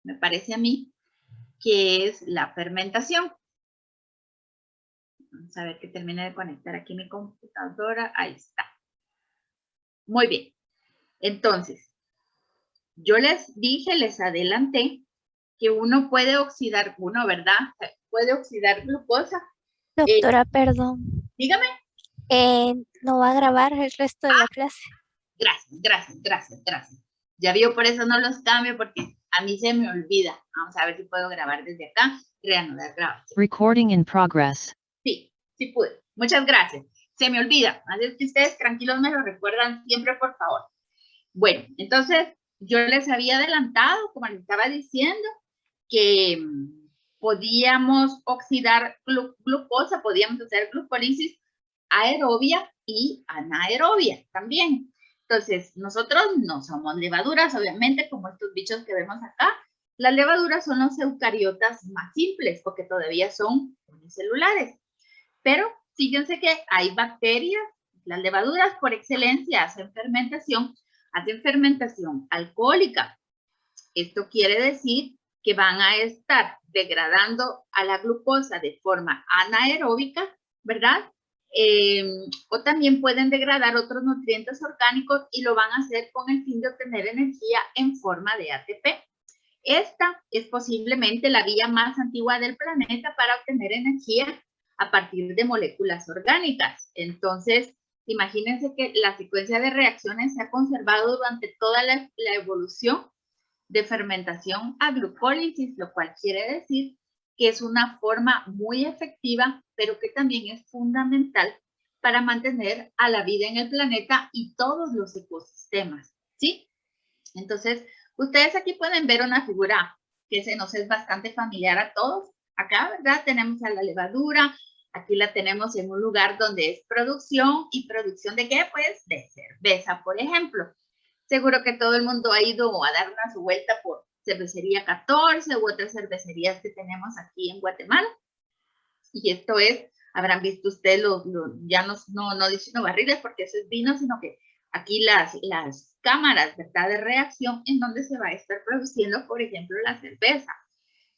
me parece a mí, que es la fermentación. Vamos a ver que termine de conectar aquí mi computadora. Ahí está. Muy bien. Entonces, yo les dije, les adelanté que uno puede oxidar, ¿verdad? Puede oxidar glucosa. Doctora, perdón. Dígame. ¿No va a grabar el resto de la clase? Gracias. Ya vio, por eso no los cambio, porque a mí se me olvida. Vamos a ver si puedo grabar desde acá. Reanudar grabación. Recording in progress. Sí pude. Muchas gracias. Se me olvida. Así que ustedes tranquilos me lo recuerdan siempre, por favor. Bueno, entonces yo les había adelantado, como les estaba diciendo, que podíamos oxidar glucosa, podíamos hacer glucólisis aerobia y anaerobia también. Entonces, nosotros no somos levaduras, obviamente, como estos bichos que vemos acá. Las levaduras son los eucariotas más simples, porque todavía son unicelulares. Pero fíjense que hay bacterias, las levaduras por excelencia hacen fermentación alcohólica. Esto quiere decir que van a estar degradando a la glucosa de forma anaeróbica, ¿verdad? O también pueden degradar otros nutrientes orgánicos y lo van a hacer con el fin de obtener energía en forma de ATP. Esta es posiblemente la vía más antigua del planeta para obtener energía a partir de moléculas orgánicas. Entonces, imagínense que la secuencia de reacciones se ha conservado durante toda la evolución de fermentación a glucólisis, lo cual quiere decir que es una forma muy efectiva, pero que también es fundamental para mantener a la vida en el planeta y todos los ecosistemas, ¿sí? Entonces, ustedes aquí pueden ver una figura que se nos es bastante familiar a todos. Acá, ¿verdad? Tenemos a la levadura, aquí la tenemos en un lugar donde es producción, ¿y producción de qué? Pues de cerveza, por ejemplo. Seguro que todo el mundo ha ido a dar una su vuelta por Cervecería 14 u otras cervecerías que tenemos aquí en Guatemala. Y esto es, habrán visto ustedes, ya no diciendo barriles porque eso es vino, sino que aquí las cámaras, ¿verdad?, de reacción en donde se va a estar produciendo, por ejemplo, la cerveza.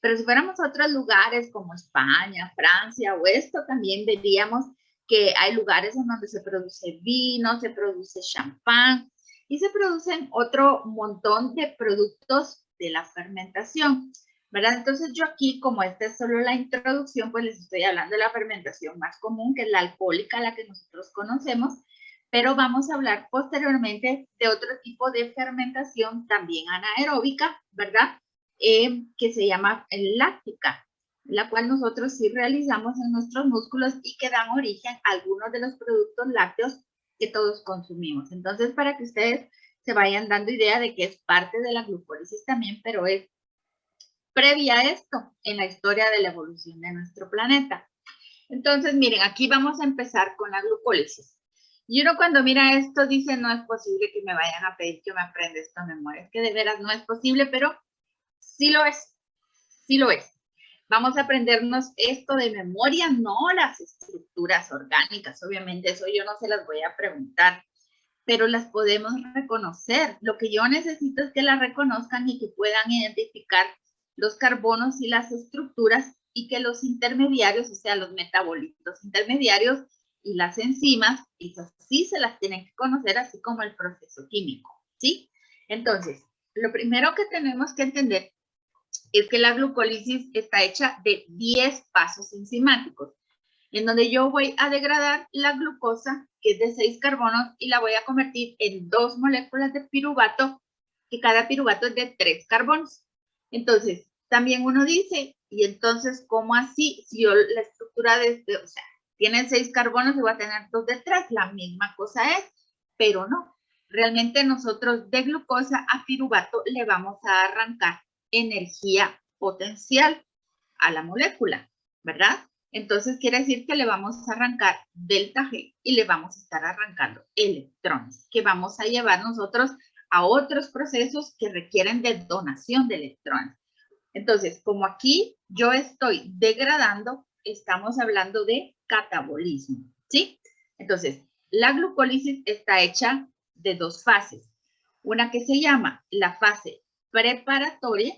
Pero si fuéramos a otros lugares como España, Francia o esto, también veríamos que hay lugares en donde se produce vino, se produce champán y se producen otro montón de productos de la fermentación, ¿verdad? Entonces yo aquí, como esta es solo la introducción, pues les estoy hablando de la fermentación más común, que es la alcohólica, la que nosotros conocemos, pero vamos a hablar posteriormente de otro tipo de fermentación también anaeróbica, ¿verdad? Que se llama láctica, la cual nosotros sí realizamos en nuestros músculos y que dan origen a algunos de los productos lácteos que todos consumimos. Entonces, para que ustedes se vayan dando idea de que es parte de la glucólisis también, pero es previa a esto en la historia de la evolución de nuestro planeta. Entonces, miren, aquí vamos a empezar con la glucólisis. Y uno cuando mira esto dice, no es posible que me vayan a pedir que me aprenda esto a memoria. Es que de veras no es posible, pero sí lo es, sí lo es. Vamos a aprendernos esto de memoria, no las estructuras orgánicas. Obviamente eso yo no se las voy a preguntar, pero las podemos reconocer. Lo que yo necesito es que las reconozcan y que puedan identificar los carbonos y las estructuras y que los intermediarios, o sea, los metabolitos intermediarios y las enzimas, esas sí se las tienen que conocer, así como el proceso químico, ¿sí? Entonces, lo primero que tenemos que entender es que la glucólisis está hecha de 10 pasos enzimáticos, en donde yo voy a degradar la glucosa, que es de 6 carbonos, y la voy a convertir en 2 moléculas de piruvato, que cada piruvato es de 3 carbonos. Entonces, también uno dice, y entonces, ¿cómo así? Si yo la estructura o sea, tienen 6 carbonos y voy a tener 2 de 3, la misma cosa es, pero no. Realmente nosotros de glucosa a piruvato le vamos a arrancar energía potencial a la molécula, ¿verdad? Entonces quiere decir que le vamos a arrancar delta G y le vamos a estar arrancando electrones que vamos a llevar nosotros a otros procesos que requieren de donación de electrones. Entonces, como aquí yo estoy degradando, estamos hablando de catabolismo, ¿sí? Entonces, la glucólisis está hecha de 2 fases. Una que se llama la fase preparatoria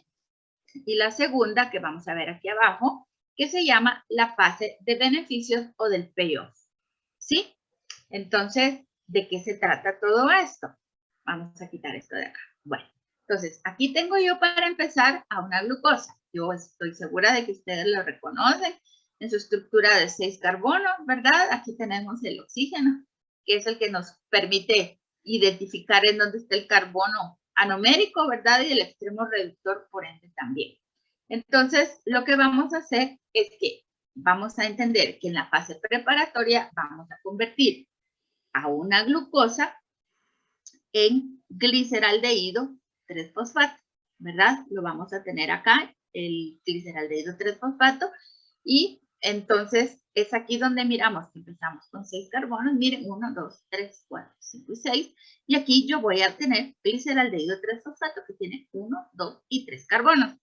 Y la segunda, que vamos a ver aquí abajo, que se llama la fase de beneficios o del payoff. ¿Sí? Entonces, ¿de qué se trata todo esto? Vamos a quitar esto de acá. Bueno, entonces, aquí tengo yo para empezar a una glucosa. Yo estoy segura de que ustedes lo reconocen en su estructura de 6 carbonos, ¿verdad? Aquí tenemos el oxígeno, que es el que nos permite identificar en dónde está el carbono anomérico, ¿verdad? Y el extremo reductor, por ende, también. Entonces, lo que vamos a hacer es que vamos a entender que en la fase preparatoria vamos a convertir a una glucosa en gliceraldehído 3-fosfato, ¿verdad? Lo vamos a tener acá, el gliceraldehído 3-fosfato, y entonces es aquí donde miramos que empezamos con 6 carbonos, miren, 1, 2, 3, 4, 5 y 6, y aquí yo voy a tener gliceraldehído 3-fosfato que tiene 1, 2 y 3 carbonos.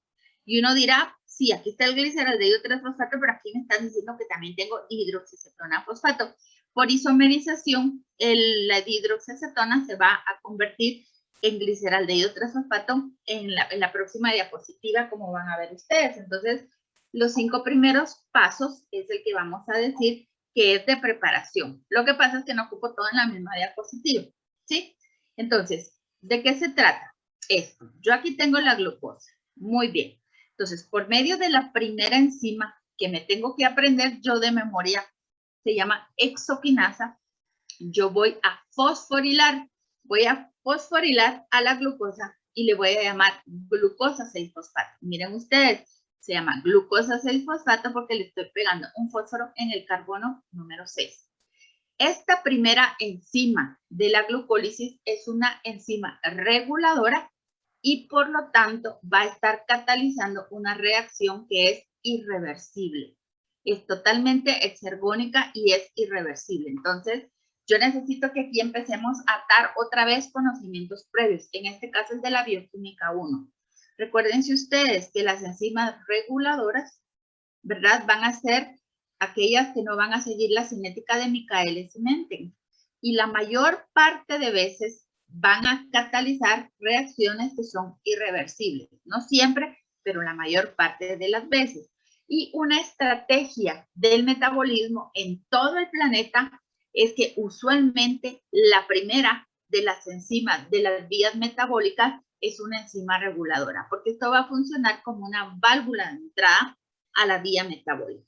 Y uno dirá, sí, aquí está el gliceraldehído 3-fosfato, pero aquí me están diciendo que también tengo hidroxicetona fosfato. Por isomerización, la hidroxicetona se va a convertir en gliceraldehído 3-fosfato en la próxima diapositiva, como van a ver ustedes. Entonces, los 5 primeros pasos es el que vamos a decir que es de preparación. Lo que pasa es que no ocupo todo en la misma diapositiva, ¿sí? Entonces, ¿de qué se trata? Esto. Yo aquí tengo la glucosa. Muy bien. Entonces, por medio de la primera enzima que me tengo que aprender yo de memoria, se llama hexoquinasa, yo voy a fosforilar a la glucosa y le voy a llamar glucosa 6-fosfato. Miren ustedes, se llama glucosa 6-fosfato porque le estoy pegando un fósforo en el carbono número 6. Esta primera enzima de la glucólisis es una enzima reguladora y por lo tanto va a estar catalizando una reacción que es irreversible. Es totalmente exergónica y es irreversible. Entonces, yo necesito que aquí empecemos a atar otra vez conocimientos previos. En este caso es de la bioquímica 1. Recuérdense ustedes que las enzimas reguladoras, ¿verdad? Van a ser aquellas que no van a seguir la cinética de Michaelis-Menten. Y la mayor parte de veces van a catalizar reacciones que son irreversibles. No siempre, pero la mayor parte de las veces. Y una estrategia del metabolismo en todo el planeta es que usualmente la primera de las enzimas de las vías metabólicas es una enzima reguladora, porque esto va a funcionar como una válvula de entrada a la vía metabólica.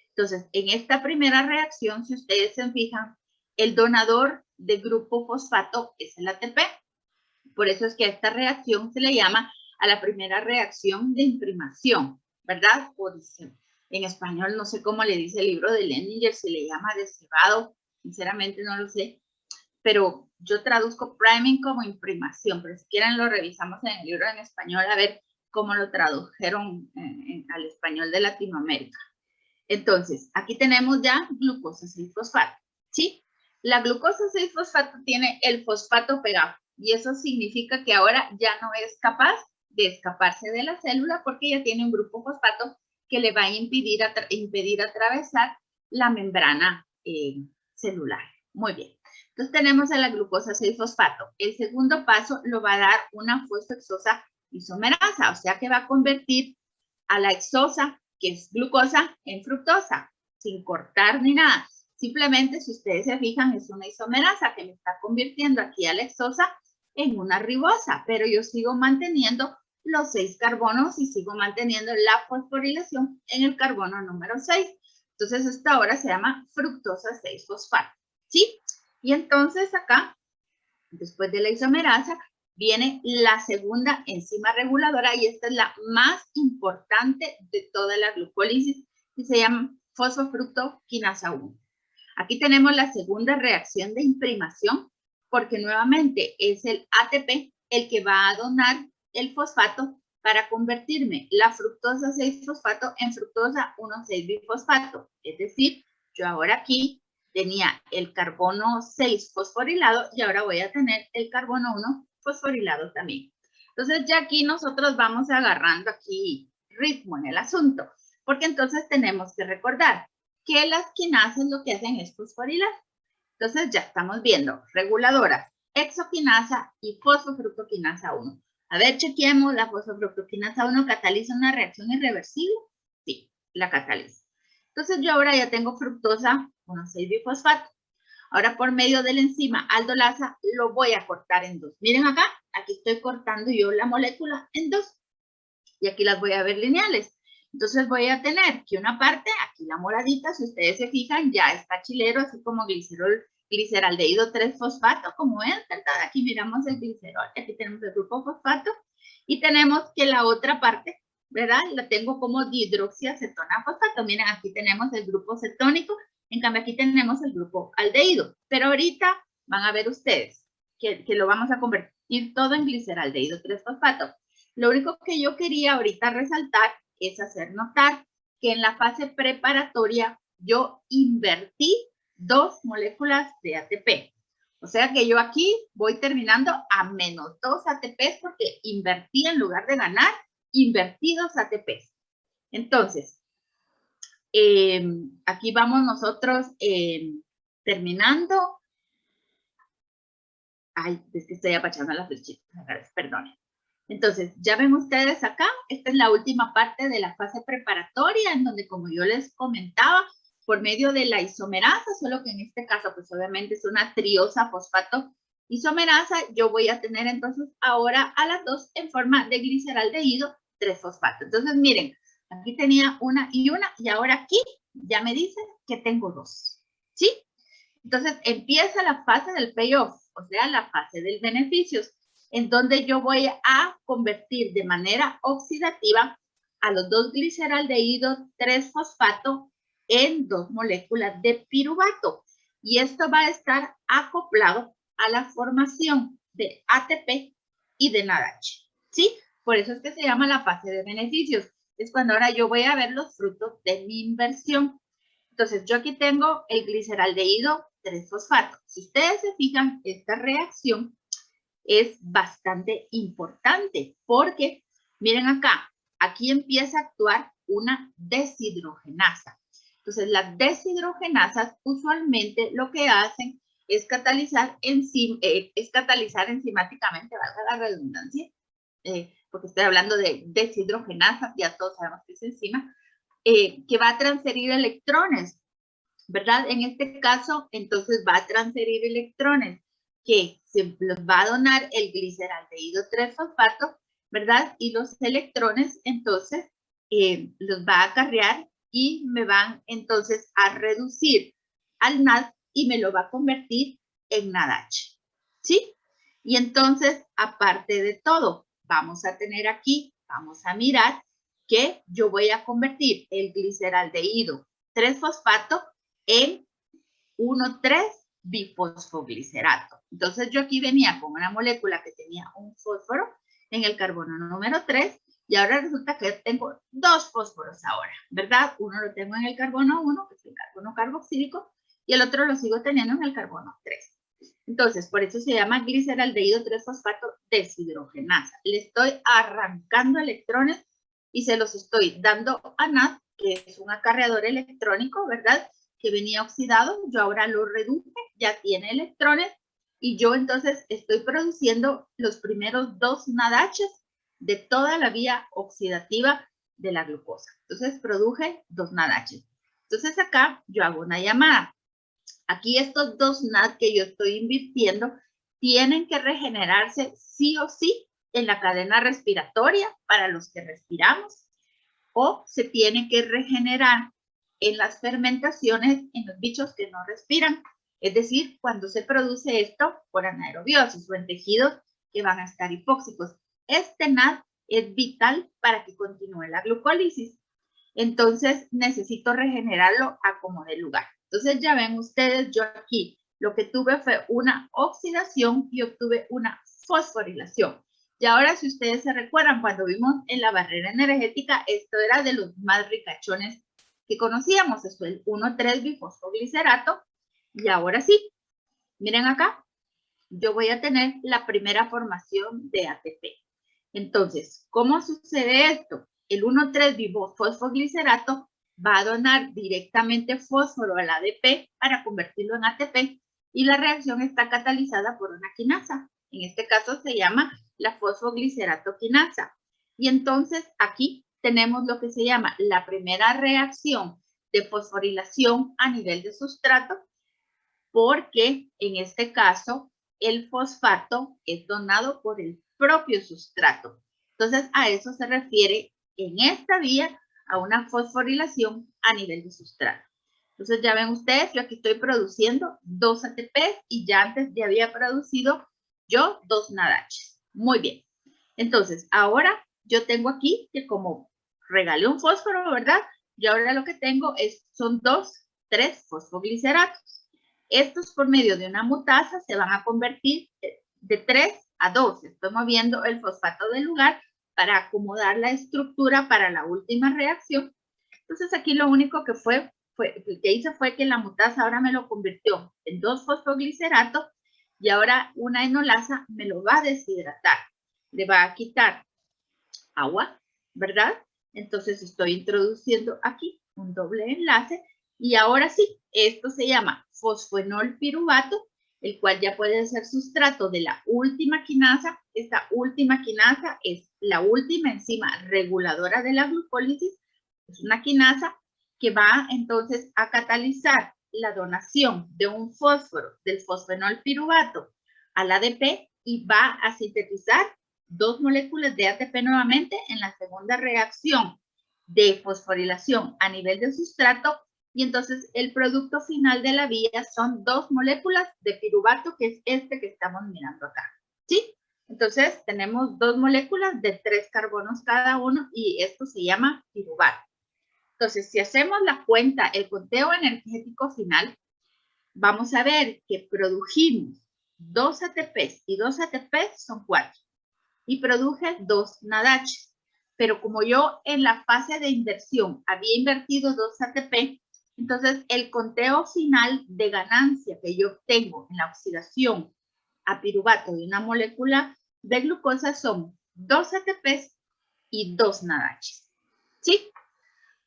Entonces, en esta primera reacción, si ustedes se fijan, el donador de grupo fosfato es el ATP. Por eso es que a esta reacción se le llama a la primera reacción de imprimación, ¿verdad? O dice, en español no sé cómo le dice el libro de Leninger, si le llama de cebado, sinceramente no lo sé, pero yo traduzco priming como imprimación, pero si quieren lo revisamos en el libro en español a ver cómo lo tradujeron al español de Latinoamérica. Entonces, aquí tenemos ya glucosa 6-fosfato, ¿sí? La glucosa 6-fosfato tiene el fosfato pegado y eso significa que ahora ya no es capaz de escaparse de la célula porque ya tiene un grupo fosfato que le va a impedir atravesar la membrana celular. Muy bien. Entonces tenemos a la glucosa 6-fosfato. El segundo paso lo va a dar una fosfohexosa isomerasa, o sea que va a convertir a la hexosa, que es glucosa, en fructosa, sin cortar ni nada. Simplemente, si ustedes se fijan, es una isomerasa que me está convirtiendo aquí a la hexosa en una ribosa, pero yo sigo manteniendo los 6 carbonos y sigo manteniendo la fosforilación en el carbono número 6. Entonces, esta ahora se llama fructosa 6-fosfato, ¿sí? Y entonces acá, después de la isomerasa, viene la segunda enzima reguladora y esta es la más importante de toda la glucólisis y se llama fosfofructoquinasa 1. Aquí tenemos la segunda reacción de imprimación porque nuevamente es el ATP el que va a donar el fosfato para convertirme la fructosa 6-fosfato en fructosa 1,6-bifosfato. Es decir, yo ahora aquí tenía el carbono 6 fosforilado y ahora voy a tener el carbono 1 fosforilado también. Entonces ya aquí nosotros vamos agarrando aquí ritmo en el asunto, porque entonces tenemos que recordar que las quinasas lo que hacen es fosforilar. Entonces ya estamos viendo reguladoras, hexoquinasa y fosfofructoquinasa 1. A ver, chequeemos, ¿la fosfofructoquinasa 1 cataliza una reacción irreversible? Sí, la cataliza. Entonces yo ahora ya tengo fructosa 1,6-bifosfato. Ahora por medio de la enzima aldolasa lo voy a cortar en dos. Miren acá, aquí estoy cortando yo la molécula en dos. Y aquí las voy a ver lineales. Entonces voy a tener que una parte, aquí la moradita, si ustedes se fijan, ya está chilero, así como gliceraldehído 3-fosfato, como es, ¿verdad? Aquí miramos el glicerol, aquí tenemos el grupo fosfato, y tenemos que la otra parte, ¿verdad? La tengo como dihidroxiacetona fosfato. Miren, aquí tenemos el grupo cetónico, en cambio aquí tenemos el grupo aldehído. Pero ahorita van a ver ustedes que lo vamos a convertir todo en gliceraldehído 3-fosfato. Lo único que yo quería ahorita resaltar es hacer notar que en la fase preparatoria yo invertí 2 moléculas de ATP. O sea que yo aquí voy terminando a menos 2 ATPs porque invertí en lugar de ganar, invertí 2 ATPs. Entonces, aquí vamos nosotros terminando. Ay, es que estoy apachando la flechita, perdonen. Entonces, ya ven ustedes acá, esta es la última parte de la fase preparatoria, en donde, como yo les comentaba, por medio de la isomerasa, solo que en este caso, pues obviamente es una triosa fosfato isomerasa, yo voy a tener entonces ahora a las dos en forma de gliceraldehído 3-fosfato. Entonces, miren, aquí tenía una, y ahora aquí ya me dice que tengo 2, ¿sí? Entonces, empieza la fase del payoff, o sea, la fase del beneficios, en donde yo voy a convertir de manera oxidativa a los 2 gliceraldehídos 3-fosfato en 2 moléculas de piruvato. Y esto va a estar acoplado a la formación de ATP y de NADH, ¿sí? Por eso es que se llama la fase de beneficios. Es cuando ahora yo voy a ver los frutos de mi inversión. Entonces, yo aquí tengo el gliceraldehído 3-fosfato. Si ustedes se fijan, esta reacción es bastante importante porque, miren acá, aquí empieza a actuar una deshidrogenasa. Entonces, las deshidrogenasas usualmente lo que hacen es catalizar, enzimáticamente, valga la redundancia, porque estoy hablando de deshidrogenasas, ya todos sabemos que es enzima, que va a transferir electrones, ¿verdad? En este caso, entonces va a transferir electrones que se los va a donar el gliceraldehído 3-fosfato, ¿verdad? Y los electrones, entonces, los va a acarrear y me van, entonces, a reducir al NAD y me lo va a convertir en NADH, ¿sí? Y entonces, aparte de todo, vamos a tener aquí, vamos a mirar que yo voy a convertir el gliceraldehído 3-fosfato en 1,3-bifosfoglicerato. Entonces yo aquí venía con una molécula que tenía un fósforo en el carbono número 3 y ahora resulta que tengo 2 fósforos ahora, ¿verdad? Uno lo tengo en el carbono 1, que es el carbono carboxílico, y el otro lo sigo teniendo en el carbono 3. Entonces, por eso se llama gliceraldehído 3-fosfato deshidrogenasa. Le estoy arrancando electrones y se los estoy dando a NAD, que es un acarreador electrónico, ¿verdad? Que venía oxidado, yo ahora lo reduje, ya tiene electrones, y yo entonces estoy produciendo los primeros 2 NADHs de toda la vía oxidativa de la glucosa. Entonces produje 2 NADHs. Entonces acá yo hago una llamada. Aquí estos 2 NAD que yo estoy invirtiendo tienen que regenerarse sí o sí en la cadena respiratoria para los que respiramos, o se tiene que regenerar en las fermentaciones en los bichos que no respiran, es decir, cuando se produce esto por anaerobiosis o en tejidos que van a estar hipóxicos. Este NAD es vital para que continúe la glucólisis. Entonces necesito regenerarlo a como dé lugar. Entonces ya ven ustedes, yo aquí lo que tuve fue una oxidación y obtuve una fosforilación. Y ahora, si ustedes se recuerdan, cuando vimos en la barrera energética, esto era de los más ricachones que conocíamos. Esto es el 1,3-bifosfoglicerato. Y ahora sí, miren acá, yo voy a tener la primera formación de ATP. Entonces, ¿cómo sucede esto? El 1,3-bifosfoglicerato va a donar directamente fósforo al ADP para convertirlo en ATP y la reacción está catalizada por una quinasa. En este caso se llama la fosfoglicerato quinasa. Y entonces aquí tenemos lo que se llama la primera reacción de fosforilación a nivel de sustrato, porque en este caso el fosfato es donado por el propio sustrato. Entonces a eso se refiere en esta vía a una fosforilación a nivel de sustrato. Entonces ya ven ustedes, yo aquí estoy produciendo 2 ATP y ya antes ya había producido yo 2 NADH. Muy bien. Entonces ahora yo tengo aquí que como regalé un fósforo, ¿verdad? Y ahora lo que tengo son 3 fosfogliceratos. Estos por medio de una mutasa se van a convertir de 3 a 2. Estoy moviendo el fosfato del lugar para acomodar la estructura para la última reacción. Entonces aquí lo único que hice fue que la mutasa ahora me lo convirtió en 2 fosfogliceratos y ahora una enolasa me lo va a deshidratar. Le va a quitar agua, ¿verdad? Entonces estoy introduciendo aquí un doble enlace y ahora sí, esto se llama fosfenol piruvato, el cual ya puede ser sustrato de la última quinasa. Esta última quinasa es la última enzima reguladora de la glucólisis. Es una quinasa que va entonces a catalizar la donación de un fósforo del fosfenol piruvato al ADP y va a sintetizar 2 moléculas de ATP nuevamente en la segunda reacción de fosforilación a nivel del sustrato y entonces el producto final de la vía son 2 moléculas de piruvato, que es este que estamos mirando acá, ¿sí? Entonces tenemos 2 moléculas de 3 carbonos cada uno y esto se llama piruvato. Entonces, si hacemos la cuenta, el conteo energético final, vamos a ver que produjimos 2 ATPs y 2 ATPs son 4 y produje 2 NADH. Pero como yo en la fase de inversión había invertido 2 ATP, entonces el conteo final de ganancia que yo obtengo en la oxidación a piruvato de una molécula de glucosa son 2 ATPs y 2 NADH. ¿Sí?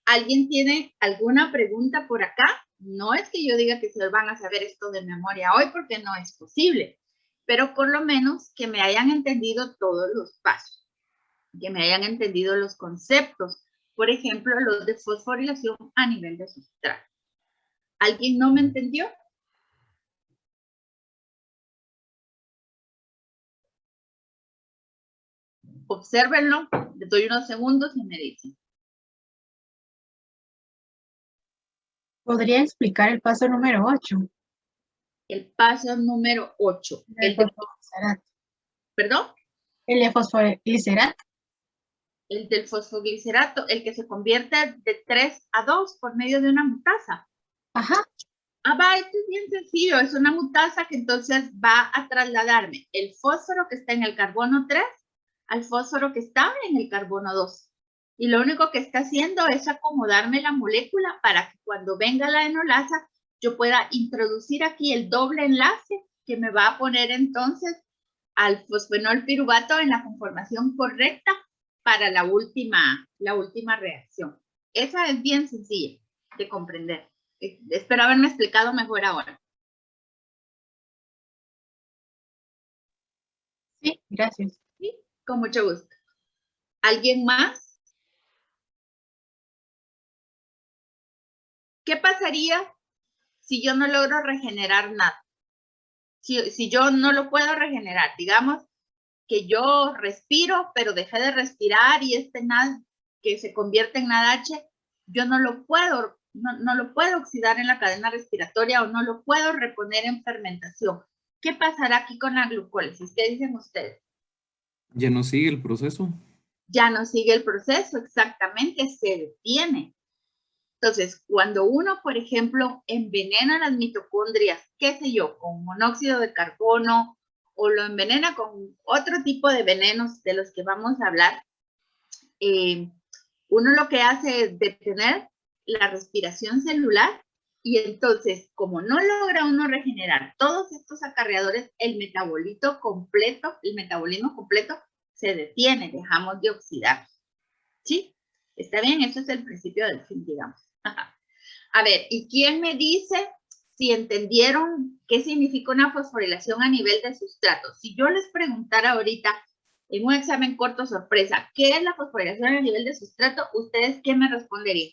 ¿Alguien tiene alguna pregunta por acá? No es que yo diga que se van a saber esto de memoria hoy porque no es posible, pero por lo menos que me hayan entendido todos los pasos, que me hayan entendido los conceptos, por ejemplo, los de fosforilación a nivel de sustrato. ¿Alguien no me entendió? Obsérvenlo, les doy unos segundos y me dicen. ¿Podría explicar el paso número 8? El paso número 8. El fosfoglicerato. ¿Perdón? El de fosfoglicerato. El del fosfoglicerato, el que se convierte de 3 a 2 por medio de una mutasa. Ajá. Esto es bien sencillo, es una mutasa que entonces va a trasladarme el fósforo que está en el carbono 3 al fósforo que está en el carbono 2. Y lo único que está haciendo es acomodarme la molécula para que cuando venga la enolasa yo pueda introducir aquí el doble enlace que me va a poner entonces al fosfenol piruvato en la conformación correcta para la última reacción. Esa es bien sencilla de comprender. Espero haberme explicado mejor ahora. Sí, gracias. ¿Sí? Con mucho gusto. ¿Alguien más? ¿Qué pasaría si yo no logro regenerar nada? Si yo no lo puedo regenerar, digamos que yo respiro, pero dejé de respirar y este NAD que se convierte en NADH, yo no lo puedo oxidar en la cadena respiratoria o no lo puedo reponer en fermentación. ¿Qué pasará aquí con la glucólisis? ¿Qué dicen ustedes? Ya no sigue el proceso. Ya no sigue el proceso, exactamente, se detiene. Entonces, cuando uno, por ejemplo, envenena las mitocondrias, qué sé yo, con monóxido de carbono o lo envenena con otro tipo de venenos de los que vamos a hablar, uno lo que hace es detener la respiración celular y entonces, como no logra uno regenerar todos estos acarreadores, el metabolismo completo se detiene, dejamos de oxidar. ¿Sí? ¿Está bien? Eso es el principio del fin, digamos. A ver, ¿y quién me dice si entendieron qué significa una fosforilación a nivel de sustrato. Si yo les preguntara ahorita en un examen corto sorpresa, ¿qué es la fosforilación a nivel de sustrato? ¿Ustedes qué me responderían?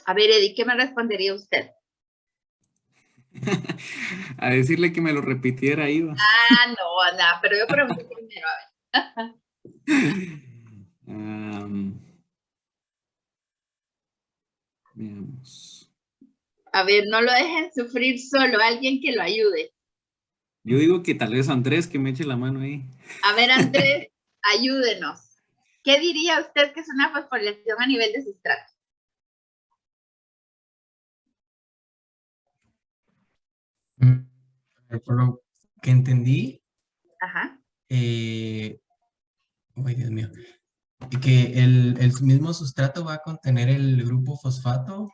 A ver, Eddie, ¿qué me respondería usted? A decirle que me lo repitiera, iba. Ah, no, nada, pero yo pregunté primero, a ver. Veamos. A ver, no lo dejen sufrir solo, alguien que lo ayude. Yo digo que tal vez Andrés que me eche la mano ahí. A ver, Andrés, ayúdenos. ¿Qué diría usted que es una fosforilación a nivel de sustrato? Por lo que entendí, Ajá. ay Dios mío, que el mismo sustrato va a contener el grupo fosfato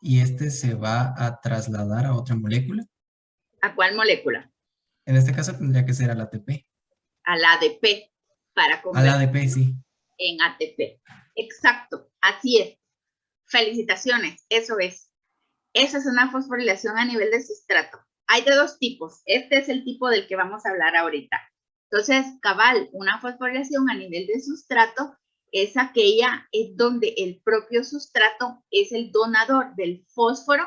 y este se va a trasladar a otra molécula. ¿A cuál molécula? En este caso tendría que ser al ATP. Al ADP, para Al convertir ADP, sí. en ATP. Exacto, así es. Felicitaciones, eso es. Eso es una fosforilación a nivel de sustrato. Hay de dos tipos. Este es el tipo del que vamos a hablar ahorita. Entonces, cabal, una fosforilación a nivel de sustrato es aquella en donde el propio sustrato es el donador del fósforo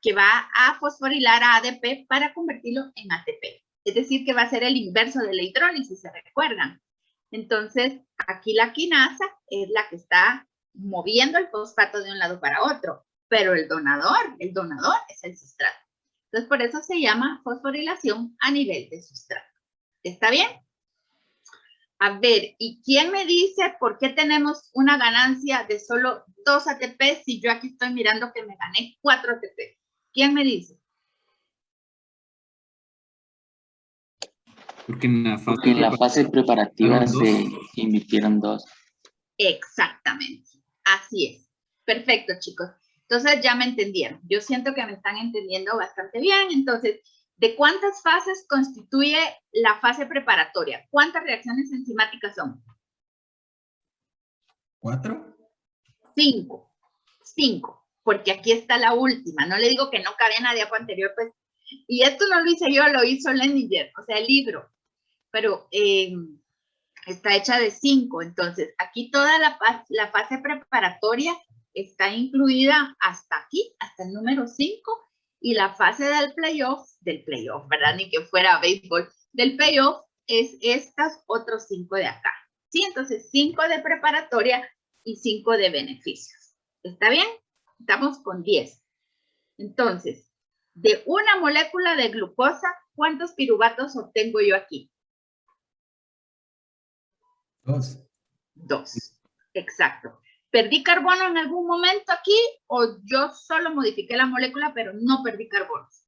que va a fosforilar a ADP para convertirlo en ATP. Es decir, que va a ser el inverso de la hidrólisis, ¿se recuerdan? Entonces, aquí la quinasa es la que está moviendo el fosfato de un lado para otro, pero el donador es el sustrato. Entonces, por eso se llama fosforilación a nivel de sustrato. ¿Está bien? A ver, ¿y quién me dice por qué tenemos una ganancia de solo 2 ATP si yo aquí estoy mirando que me gané 4 ATP? ¿Quién me dice? Porque en la fase preparativa dos. se emitieron 2. Exactamente, así es. Perfecto, chicos. Entonces ya me entendieron. Yo siento que me están entendiendo bastante bien. Entonces, ¿de cuántas fases constituye la fase preparatoria? ¿Cuántas reacciones enzimáticas son? 4. 5. 5. Porque aquí está la última. No le digo que no cabía en la diapo anterior, pues. Y esto no lo hice yo, lo hizo Leninger, o sea, el libro. Pero está hecha de 5. Entonces, aquí toda la fase preparatoria está incluida hasta aquí, hasta el número 5. Y la fase del playoff, ¿verdad? Ni que fuera béisbol, del playoff es estas otros 5 de acá. ¿Sí? Entonces, 5 de preparatoria y 5 de beneficios. ¿Está bien? Estamos con 10. Entonces, de una molécula de glucosa, ¿cuántos piruvatos obtengo yo aquí? 2. 2. Exacto. ¿Perdí carbono en algún momento aquí o yo solo modifiqué la molécula pero no perdí carbonos?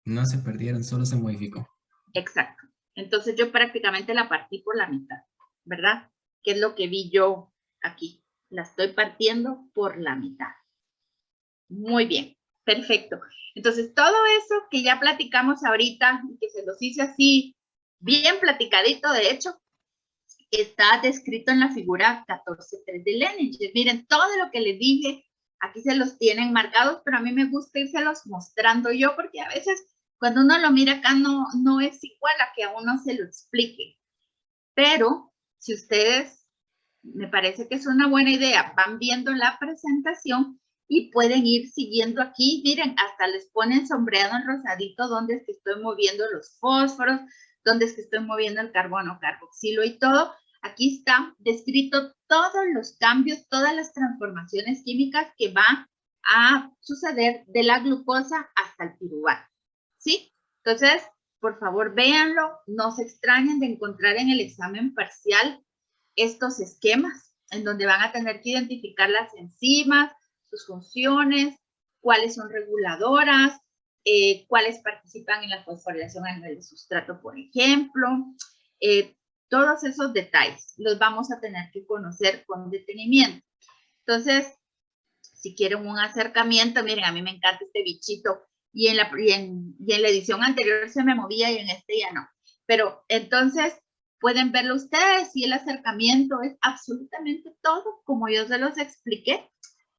No se perdieron, solo se modificó. Exacto. Entonces yo prácticamente la partí por la mitad, ¿verdad? ¿Qué es lo que vi yo aquí? La estoy partiendo por la mitad. Muy bien, perfecto. Entonces todo eso que ya platicamos ahorita y que se los hice así bien platicadito, de hecho, está descrito en la figura 14.3 de Leninger. Miren, todo lo que les dije, aquí se los tienen marcados, pero a mí me gusta irselos mostrando yo, porque a veces cuando uno lo mira acá no es igual a que a uno se lo explique. Pero si ustedes, me parece que es una buena idea, van viendo la presentación y pueden ir siguiendo aquí. Miren, hasta les ponen sombreado en rosadito donde es que estoy moviendo los fósforos, donde es que estoy moviendo el carbono carboxilo y todo. Aquí está descrito todos los cambios, todas las transformaciones químicas que van a suceder de la glucosa hasta el piruvato. ¿Sí? Entonces, por favor, véanlo. No se extrañen de encontrar en el examen parcial estos esquemas en donde van a tener que identificar las enzimas, sus funciones, cuáles son reguladoras, cuáles participan en la fosforilación a nivel de sustrato, por ejemplo. Todos esos detalles los vamos a tener que conocer con detenimiento. Entonces, si quieren un acercamiento, miren, a mí me encanta este bichito y en la edición anterior se me movía y en este ya no. Pero entonces, pueden verlo ustedes y el acercamiento es absolutamente todo como yo se los expliqué,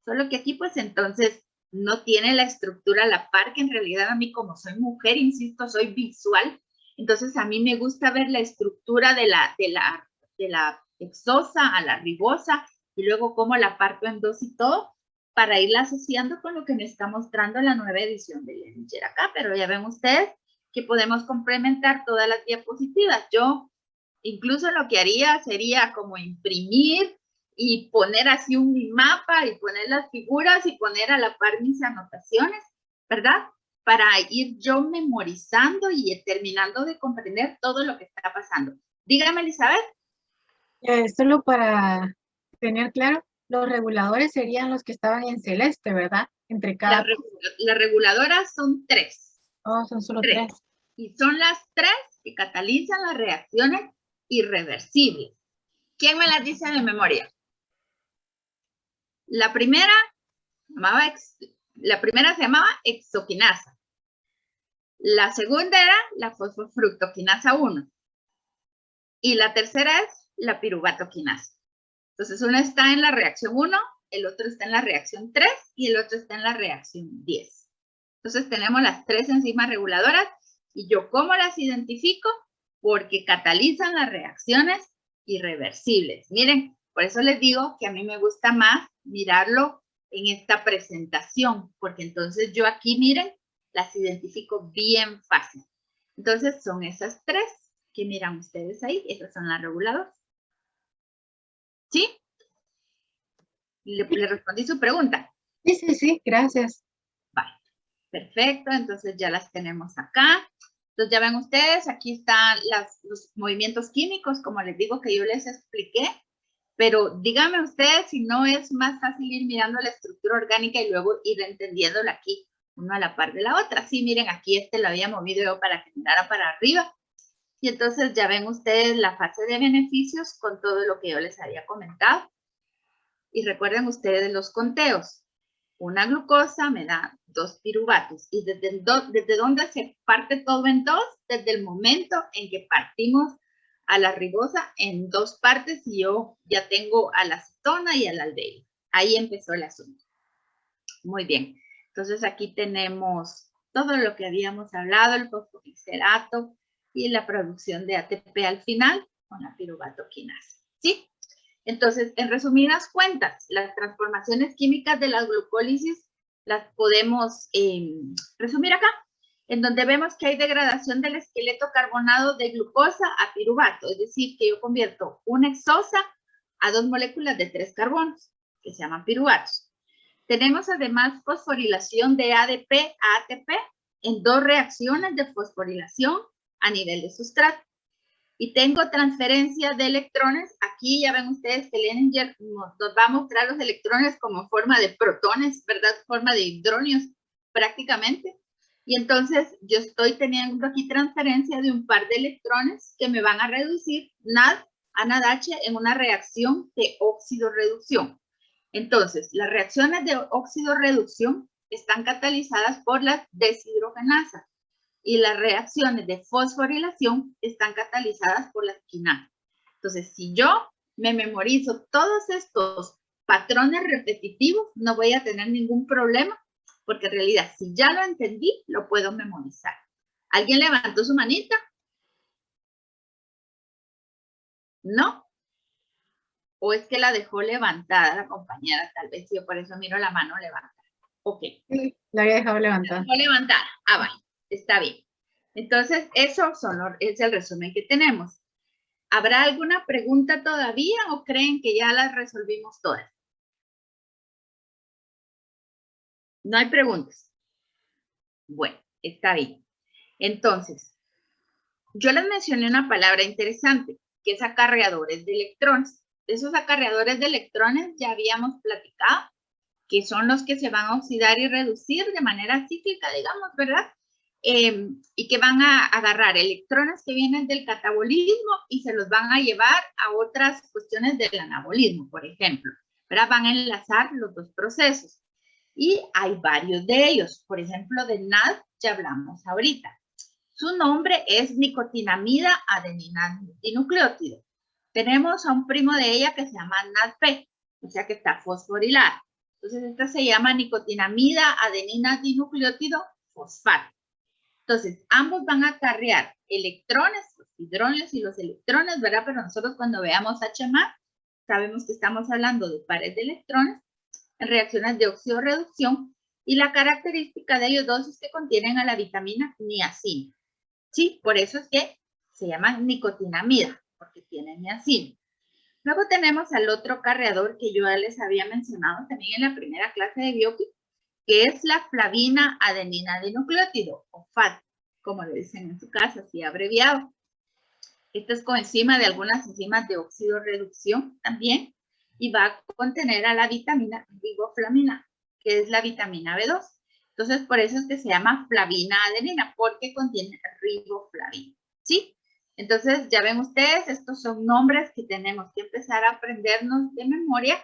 solo que aquí pues entonces no tiene la estructura a la par, que en realidad a mí como soy mujer, insisto, soy visual, entonces a mí me gusta ver la estructura de la exosa a la ribosa y luego cómo la parto en dos y todo para irla asociando con lo que me está mostrando la nueva edición de Leninger acá, pero ya ven ustedes que podemos complementar todas las diapositivas. Yo incluso lo que haría sería como imprimir y poner así un mapa y poner las figuras y poner a la par mis anotaciones, ¿verdad? Para ir yo memorizando y terminando de comprender todo lo que está pasando. Dígame, Elizabeth. Solo para tener claro, los reguladores serían los que estaban en celeste, ¿verdad? Entre cada... Las reguladoras son 3. Oh, son solo 3. Y son las 3 que catalizan las reacciones irreversibles. ¿Quién me las dice de memoria? La primera se llamaba exoquinasa. La segunda era la fosfofructoquinasa 1. Y la tercera es la piruvatoquinasa. Entonces, una está en la reacción 1, el otro está en la reacción 3 y el otro está en la reacción 10. Entonces, tenemos las 3 enzimas reguladoras y yo ¿cómo las identifico? Porque catalizan las reacciones irreversibles. Miren, por eso les digo que a mí me gusta más mirarlo en esta presentación, porque entonces yo aquí, miren, las identifico bien fácil. Entonces, son esas 3 que miran ustedes ahí, esas son las reguladoras. ¿Sí? ¿Le respondí su pregunta? Sí, gracias. Vale, perfecto, entonces ya las tenemos acá. Entonces ya ven ustedes, aquí están los movimientos químicos, como les digo que yo les expliqué, pero díganme ustedes si no es más fácil ir mirando la estructura orgánica y luego ir entendiéndola aquí, una a la par de la otra. Sí, miren, aquí lo había movido yo para que mirara para arriba. Y entonces ya ven ustedes la fase de beneficios con todo lo que yo les había comentado. Y recuerden ustedes los conteos. Una glucosa me da 2 piruvatos. ¿Y desde dónde se parte todo en 2? Desde el momento en que partimos a la ribosa en 2 partes y yo ya tengo a la cetona y a la aldehído. Ahí empezó el asunto. Muy bien. Entonces aquí tenemos todo lo que habíamos hablado, el fosfoglicerato y la producción de ATP al final con la piruvatoquinasa. ¿Sí? Entonces, en resumidas cuentas, las transformaciones químicas de la glucólisis las podemos resumir acá, en donde vemos que hay degradación del esqueleto carbonado de glucosa a piruvato, es decir, que yo convierto una exosa a 2 moléculas de 3 carbonos, que se llaman piruvatos. Tenemos además fosforilación de ADP a ATP en 2 reacciones de fosforilación a nivel de sustrato. Y tengo transferencia de electrones. Aquí ya ven ustedes que Leninger nos va a mostrar los electrones como forma de protones, ¿verdad? Forma de hidronios prácticamente. Y entonces yo estoy teniendo aquí transferencia de un par de electrones que me van a reducir NAD a NADH en una reacción de óxido-reducción. Entonces, las reacciones de óxido-reducción están catalizadas por las deshidrogenasas. Y las reacciones de fosforilación están catalizadas por las quinasas. Entonces, si yo me memorizo todos estos patrones repetitivos, no voy a tener ningún problema, porque en realidad, si ya lo entendí, lo puedo memorizar. ¿Alguien levantó su manita? ¿No? ¿O es que la dejó levantada la compañera? Tal vez yo por eso miro la mano levantada. Ok. Sí, la había dejado levantada. La dejó levantada. Ah, vale. Está bien. Entonces, eso es el resumen que tenemos. ¿Habrá alguna pregunta todavía o creen que ya las resolvimos todas? No hay preguntas. Bueno, está bien. Entonces, yo les mencioné una palabra interesante, que es acarreadores de electrones. Esos acarreadores de electrones ya habíamos platicado, que son los que se van a oxidar y reducir de manera cíclica, digamos, ¿verdad? Y que van a agarrar electrones que vienen del catabolismo y se los van a llevar a otras cuestiones del anabolismo, por ejemplo, ¿verdad? Van a enlazar los 2 procesos. Y hay varios de ellos. Por ejemplo, del NAD ya hablamos ahorita. Su nombre es nicotinamida adenina dinucleótido. Tenemos a un primo de ella que se llama NADP, o sea que está fosforilada. Entonces, esta se llama nicotinamida adenina dinucleótido fosfato. Entonces, ambos van a acarrear electrones, los hidrones y los electrones, ¿verdad? Pero nosotros cuando veamos H+, sabemos que estamos hablando de pares de electrones en reacciones de oxidorreducción y la característica de ellos dos es que contienen a la vitamina niacina. Sí, por eso es que se llaman nicotinamida, porque tienen niacina. Luego tenemos al otro carreador que yo ya les había mencionado también en la primera clase de bioquímica, que es la flavina adenina dinucleótido, o FAD, como le dicen en su casa, así abreviado. Esta es coenzima de algunas enzimas de oxidorreducción también, y va a contener a la vitamina riboflavina, que es la vitamina B2. Entonces, por eso es que se llama flavina adenina, porque contiene riboflavina, ¿sí? Entonces, ya ven ustedes, estos son nombres que tenemos que empezar a aprendernos de memoria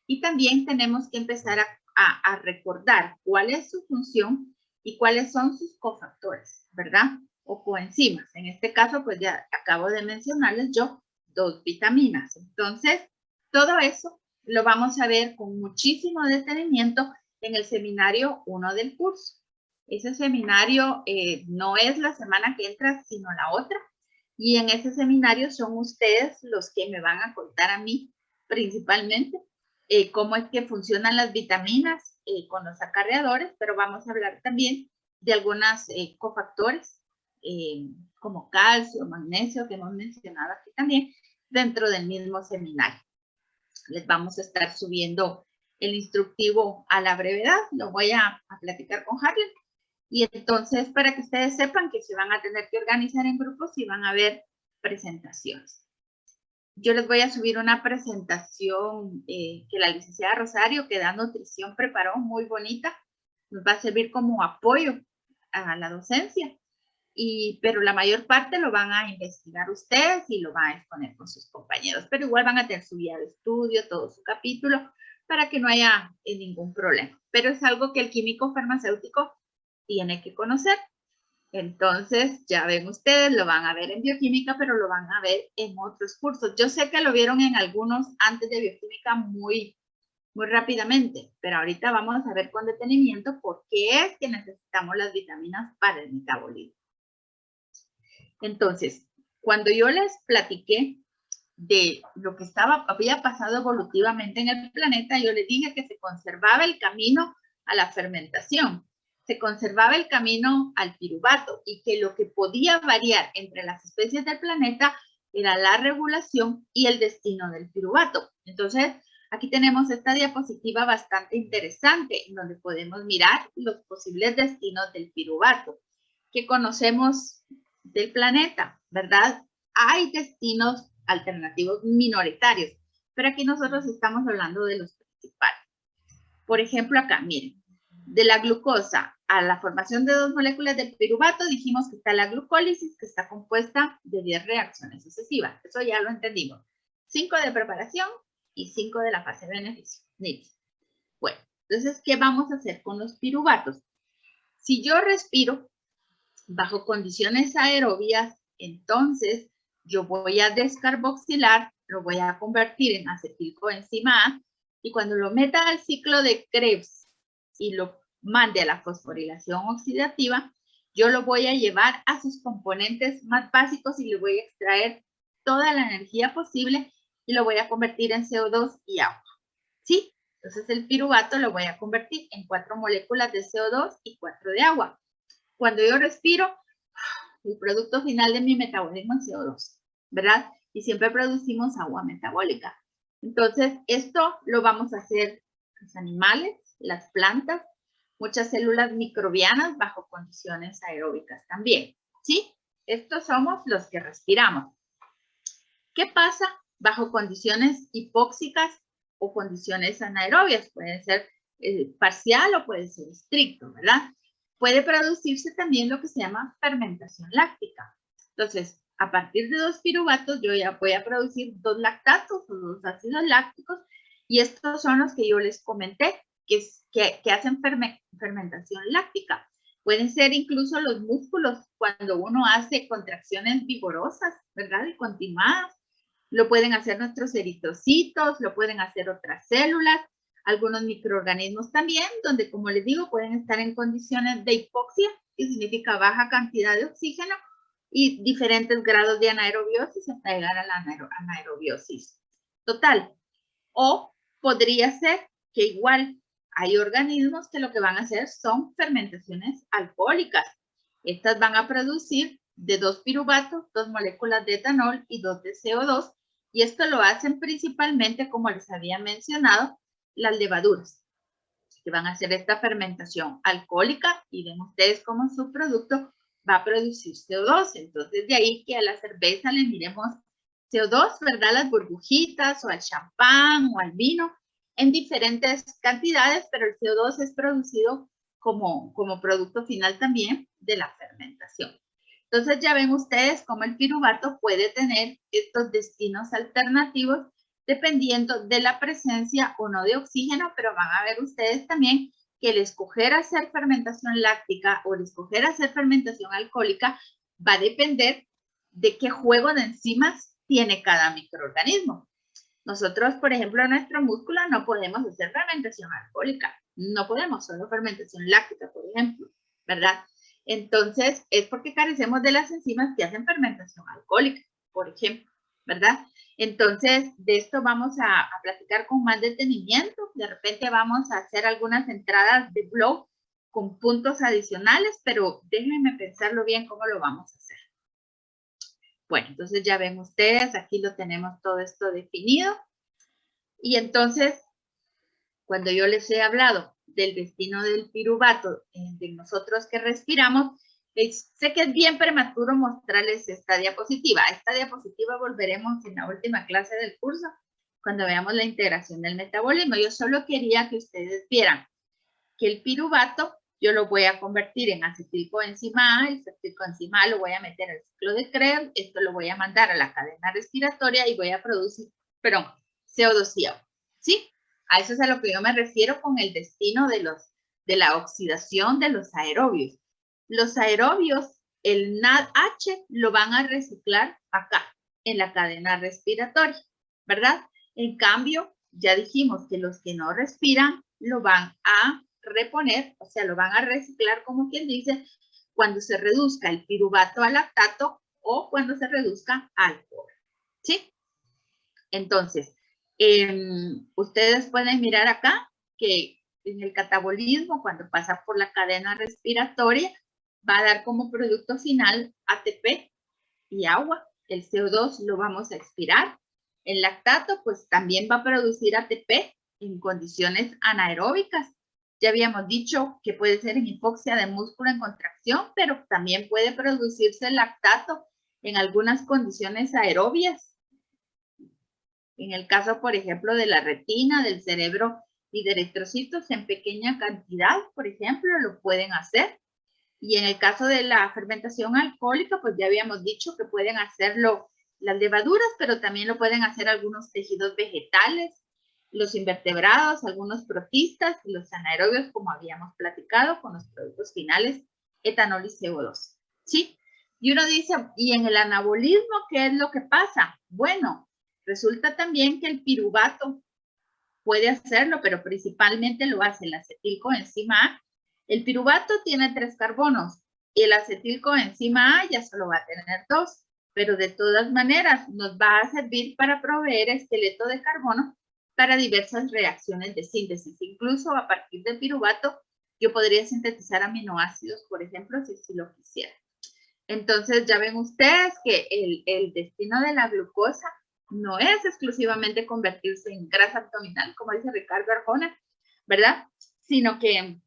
y también tenemos que empezar a recordar cuál es su función y cuáles son sus cofactores, ¿verdad? O coenzimas. En este caso, pues ya acabo de mencionarles yo 2 vitaminas. Entonces, todo eso lo vamos a ver con muchísimo detenimiento en el seminario 1 del curso. Ese seminario no es la semana que entra, sino la otra. Y en ese seminario son ustedes los que me van a contar a mí principalmente cómo es que funcionan las vitaminas con los acarreadores, pero vamos a hablar también de algunos cofactores como calcio, magnesio, que hemos mencionado aquí también, dentro del mismo seminario. Les vamos a estar subiendo el instructivo a la brevedad, lo voy a platicar con Harley. Y entonces, para que ustedes sepan que se van a tener que organizar en grupos y van a ver presentaciones. Yo les voy a subir una presentación que la licenciada Rosario, que da nutrición, preparó, muy bonita. Nos va a servir como apoyo a la docencia. Pero la mayor parte lo van a investigar ustedes y lo van a exponer con sus compañeros. Pero igual van a tener su guía de estudio, todo su capítulo, para que no haya ningún problema. Pero es algo que el químico farmacéutico tiene que conocer. Entonces, ya ven ustedes, lo van a ver en bioquímica, pero lo van a ver en otros cursos. Yo sé que lo vieron en algunos antes de bioquímica muy rápidamente, pero ahorita vamos a ver con detenimiento por qué es que necesitamos las vitaminas para el metabolismo. Entonces, cuando yo les platiqué de lo que había pasado evolutivamente en el planeta, yo les dije que se conservaba el camino a la fermentación, se conservaba el camino al piruvato y que lo que podía variar entre las especies del planeta era la regulación y el destino del piruvato. Entonces, aquí tenemos esta diapositiva bastante interesante en donde podemos mirar los posibles destinos del piruvato que conocemos del planeta, ¿verdad? Hay destinos alternativos minoritarios, pero aquí nosotros estamos hablando de los principales. Por ejemplo, acá, miren, de la glucosa a la formación de 2 moléculas del piruvato, dijimos que está la glucólisis, que está compuesta de 10 reacciones sucesivas. Eso ya lo entendimos. 5 de preparación y 5 de la fase de beneficio. Bueno, entonces, ¿qué vamos a hacer con los piruvatos? Si yo respiro bajo condiciones aerobias, entonces yo voy a descarboxilar, lo voy a convertir en acetilcoenzima A, y cuando lo meta al ciclo de Krebs y lo mande a la fosforilación oxidativa, yo lo voy a llevar a sus componentes más básicos y le voy a extraer toda la energía posible y lo voy a convertir en CO2 y agua. ¿Sí? Entonces el piruvato lo voy a convertir en 4 moléculas de CO2 y 4 de agua. Cuando yo respiro, el producto final de mi metabolismo es CO2, ¿verdad? Y siempre producimos agua metabólica. Entonces, esto lo vamos a hacer los animales, las plantas, muchas células microbianas bajo condiciones aeróbicas también, ¿sí? Estos somos los que respiramos. ¿Qué pasa bajo condiciones hipóxicas o condiciones anaerobias? Puede ser parcial o puede ser estricto, ¿verdad? Puede producirse también lo que se llama fermentación láctica. Entonces, a partir de 2 piruvatos, yo ya voy a producir 2 lactatos o 2 ácidos lácticos, y estos son los que yo les comenté, que hacen fermentación láctica. Pueden ser incluso los músculos cuando uno hace contracciones vigorosas, ¿verdad? Y continuadas. Lo pueden hacer nuestros eritrocitos, lo pueden hacer otras células, algunos microorganismos también, donde, como les digo, pueden estar en condiciones de hipoxia, que significa baja cantidad de oxígeno, y diferentes grados de anaerobiosis hasta llegar a la anaerobiosis total. O podría ser que igual hay organismos que lo que van a hacer son fermentaciones alcohólicas. Estas van a producir de 2 piruvatos, 2 moléculas de etanol y 2 de CO2. Y esto lo hacen principalmente, como les había mencionado, las levaduras, que van a hacer esta fermentación alcohólica y ven ustedes cómo su producto va a producir CO2. Entonces, de ahí que a la cerveza le miremos CO2, ¿verdad? Las burbujitas o al champán o al vino en diferentes cantidades, pero el CO2 es producido como producto final también de la fermentación. Entonces ya ven ustedes cómo el piruvato puede tener estos destinos alternativos dependiendo de la presencia o no de oxígeno, pero van a ver ustedes también que el escoger hacer fermentación láctica o el escoger hacer fermentación alcohólica va a depender de qué juego de enzimas tiene cada microorganismo. Nosotros, por ejemplo, en nuestro músculo no podemos hacer fermentación alcohólica, no podemos, solo fermentación láctica, por ejemplo, ¿verdad? Entonces, es porque carecemos de las enzimas que hacen fermentación alcohólica, por ejemplo, ¿verdad? Entonces, de esto vamos a platicar con más detenimiento. De repente vamos a hacer algunas entradas de blog con puntos adicionales, pero déjenme pensarlo bien cómo lo vamos a hacer. Bueno, entonces ya ven ustedes, aquí lo tenemos todo esto definido. Y entonces, cuando yo les he hablado del destino del piruvato de nosotros que respiramos, sé que es bien prematuro mostrarles esta diapositiva. Esta diapositiva volveremos en la última clase del curso, cuando veamos la integración del metabolismo. Yo solo quería que ustedes vieran que el piruvato yo lo voy a convertir en acetilcoenzima A, el acetilcoenzima A lo voy a meter al ciclo de Krebs, esto lo voy a mandar a la cadena respiratoria y voy a producir, CO2 y agua, ¿sí? A eso es a lo que yo me refiero con el destino de la oxidación de los aerobios. Los aerobios, el NADH, lo van a reciclar acá, en la cadena respiratoria, ¿verdad? En cambio, ya dijimos que los que no respiran lo van a reponer, o sea, lo van a reciclar, como quien dice, cuando se reduzca el piruvato a lactato o cuando se reduzca al alcohol, ¿sí? Entonces, ustedes pueden mirar acá que en el catabolismo, cuando pasa por la cadena respiratoria, va a dar como producto final ATP y agua. El CO2 lo vamos a expirar. El lactato, pues también va a producir ATP en condiciones anaeróbicas. Ya habíamos dicho que puede ser en hipoxia de músculo en contracción, pero también puede producirse el lactato en algunas condiciones aerobias. En el caso, por ejemplo, de la retina, del cerebro y de eritrocitos en pequeña cantidad, por ejemplo, lo pueden hacer. Y en el caso de la fermentación alcohólica, pues ya habíamos dicho que pueden hacerlo las levaduras, pero también lo pueden hacer algunos tejidos vegetales, los invertebrados, algunos protistas, y los anaerobios, como habíamos platicado, con los productos finales, etanol y CO2, ¿sí? Y uno dice, ¿y en el anabolismo qué es lo que pasa? Bueno, resulta también que el piruvato puede hacerlo, pero principalmente lo hace el acetilcoenzima A. El piruvato tiene 3 carbonos y el acetilcoenzima A ya solo va a tener 2, pero de todas maneras nos va a servir para proveer esqueleto de carbono para diversas reacciones de síntesis. Incluso a partir del piruvato yo podría sintetizar aminoácidos, por ejemplo, si lo quisiera. Entonces ya ven ustedes que el destino de la glucosa no es exclusivamente convertirse en grasa abdominal, como dice Ricardo Arjona, ¿verdad? Sino que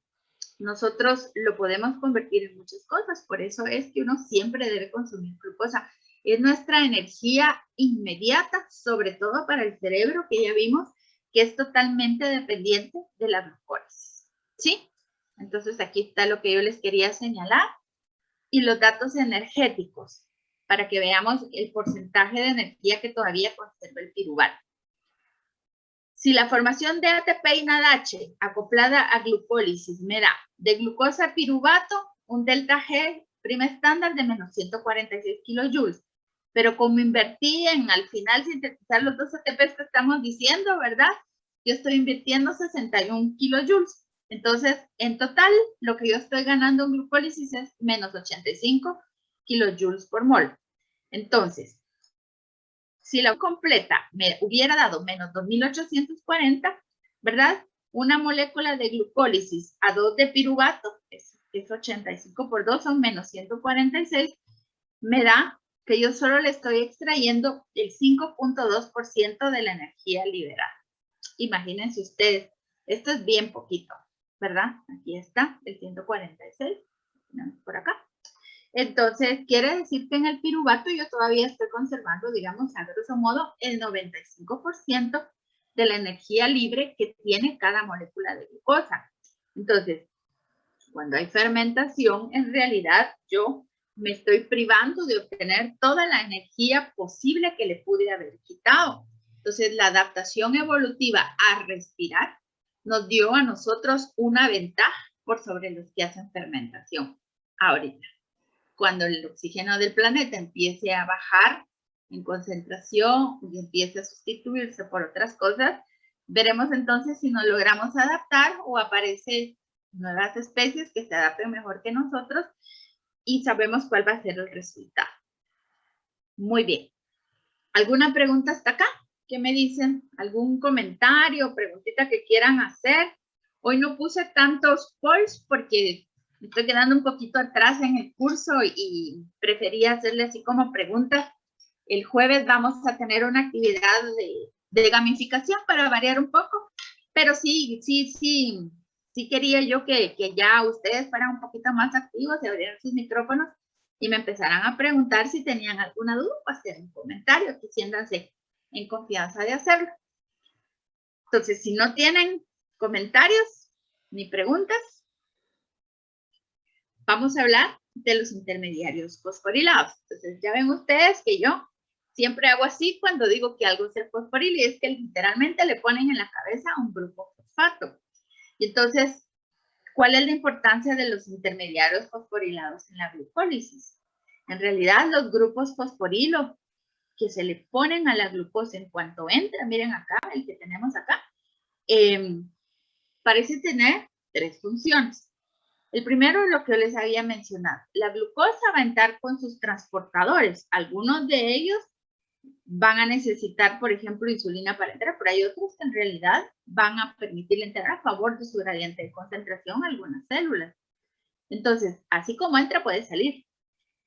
nosotros lo podemos convertir en muchas cosas. Por eso es que uno siempre debe consumir glucosa. Es nuestra energía inmediata, sobre todo para el cerebro, que ya vimos que es totalmente dependiente de la glucólisis, ¿sí? Entonces aquí está lo que yo les quería señalar. Y los datos energéticos, para que veamos el porcentaje de energía que todavía conserva el piruvato. Si la formación de ATP y NADH acoplada a glucólisis me da de glucosa piruvato, un delta G prima estándar de menos 146 kilojoules. Pero como invertí en al final sintetizar los dos ATPs que estamos diciendo, ¿verdad? Yo estoy invirtiendo 61 kilojoules. Entonces, en total, lo que yo estoy ganando en glucólisis es menos 85 kilojoules por mol. Entonces, si la completa me hubiera dado menos 2840, ¿verdad? Una molécula de glucólisis a 2 de piruvato, es 85 por 2, son menos 146, me da que yo solo le estoy extrayendo el 5.2% de la energía liberada. Imagínense ustedes, esto es bien poquito, ¿verdad? Aquí está el 146, por acá. Entonces, quiere decir que en el piruvato yo todavía estoy conservando, digamos, a grosso modo, el 95% de la energía libre que tiene cada molécula de glucosa. Entonces, cuando hay fermentación, en realidad yo me estoy privando de obtener toda la energía posible que le pude haber quitado. Entonces, la adaptación evolutiva a respirar nos dio a nosotros una ventaja por sobre los que hacen fermentación ahorita. Cuando el oxígeno del planeta empiece a bajar en concentración y empiece a sustituirse por otras cosas, veremos entonces si nos logramos adaptar o aparecen nuevas especies que se adapten mejor que nosotros y sabemos cuál va a ser el resultado. Muy bien. ¿Alguna pregunta hasta acá? ¿Qué me dicen? ¿Algún comentario, preguntita que quieran hacer? Hoy no puse tantos polls porque me estoy quedando un poquito atrás en el curso y prefería hacerle así como preguntas. El jueves vamos a tener una actividad de gamificación para variar un poco, pero sí quería yo que ya ustedes fueran un poquito más activos y abrieran sus micrófonos y me empezaran a preguntar si tenían alguna duda o hacer un comentario, que siéntanse en confianza de hacerlo. Entonces, si no tienen comentarios ni preguntas, vamos a hablar de los intermediarios fosforilados. Entonces, ya ven ustedes que yo siempre hago así cuando digo que algo es el fosforil y es que literalmente le ponen en la cabeza un grupo fosfato. Y entonces, ¿cuál es la importancia de los intermediarios fosforilados en la glucólisis? En realidad, los grupos fosforilo que se le ponen a la glucosa en cuanto entra, miren acá, el que tenemos acá, parece tener tres funciones. El primero es lo que yo les había mencionado. La glucosa va a entrar con sus transportadores. Algunos de ellos van a necesitar, por ejemplo, insulina para entrar, pero hay otros que en realidad van a permitirle entrar a favor de su gradiente de concentración a algunas células. Entonces, así como entra, puede salir.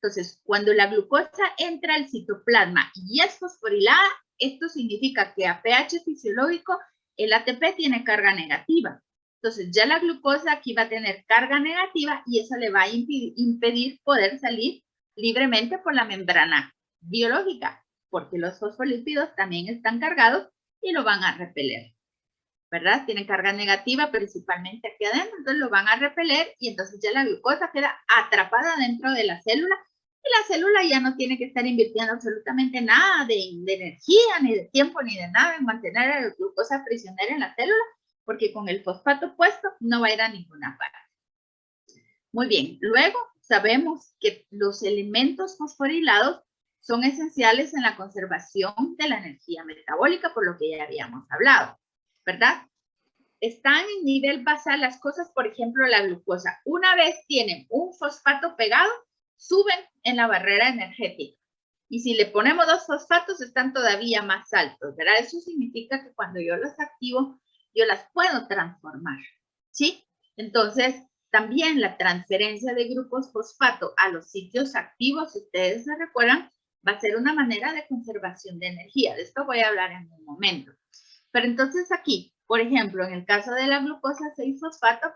Entonces, cuando la glucosa entra al citoplasma y es fosforilada, esto significa que a pH fisiológico el ATP tiene carga negativa. Entonces, ya la glucosa aquí va a tener carga negativa y eso le va a impedir poder salir libremente por la membrana biológica, porque los fosfolípidos también están cargados y lo van a repeler, ¿verdad? Tienen carga negativa principalmente aquí adentro, entonces lo van a repeler y entonces ya la glucosa queda atrapada dentro de la célula y la célula ya no tiene que estar invirtiendo absolutamente nada de energía, ni de tiempo, ni de nada en mantener a la glucosa prisionera en la célula, porque con el fosfato puesto no va a ir a ninguna parte. Muy bien, luego sabemos que los elementos fosforilados son esenciales en la conservación de la energía metabólica, por lo que ya habíamos hablado, ¿verdad? Están en nivel basal las cosas, por ejemplo, la glucosa. Una vez tienen un fosfato pegado, suben en la barrera energética. Y si le ponemos dos fosfatos, están todavía más altos, ¿verdad? Eso significa que cuando yo los activo, yo las puedo transformar, ¿sí? Entonces, también la transferencia de grupos fosfato a los sitios activos, si ustedes se recuerdan, va a ser una manera de conservación de energía. De esto voy a hablar en un momento. Pero entonces aquí, por ejemplo, en el caso de la glucosa 6-fosfato,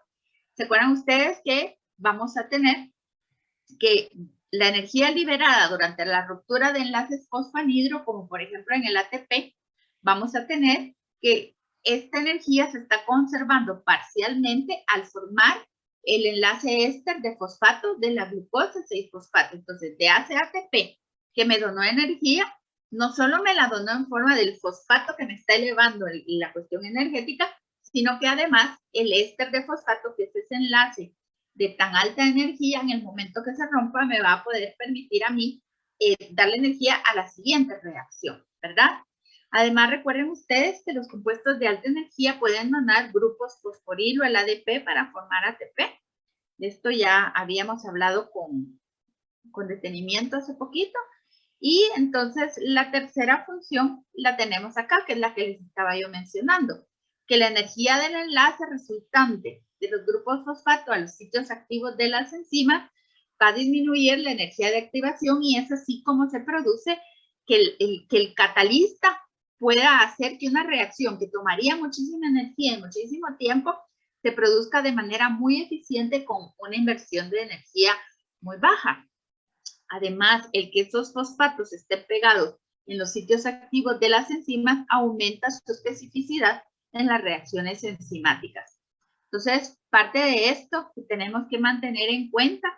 ¿se acuerdan ustedes que vamos a tener que la energía liberada durante la ruptura de enlaces fosfanhidro, como por ejemplo en el ATP, vamos a tener que esta energía se está conservando parcialmente al formar el enlace éster de fosfato de la glucosa 6-fosfato. Entonces, de ATP que me donó energía, no solo me la donó en forma del fosfato que me está elevando la cuestión energética, sino que además el éster de fosfato, que es ese enlace de tan alta energía, en el momento que se rompa, me va a poder permitir a mí darle energía a la siguiente reacción, ¿verdad? Además, recuerden ustedes que los compuestos de alta energía pueden donar grupos fosforilo al ADP para formar ATP. De esto ya habíamos hablado con detenimiento hace poquito. Y entonces la tercera función la tenemos acá, que es la que les estaba yo mencionando, que la energía del enlace resultante de los grupos fosfato a los sitios activos de las enzimas va a disminuir la energía de activación y es así como se produce que el catalista pueda hacer que una reacción que tomaría muchísima energía y muchísimo tiempo se produzca de manera muy eficiente con una inversión de energía muy baja. Además, el que esos fosfatos estén pegados en los sitios activos de las enzimas aumenta su especificidad en las reacciones enzimáticas. Entonces, parte de esto que tenemos que mantener en cuenta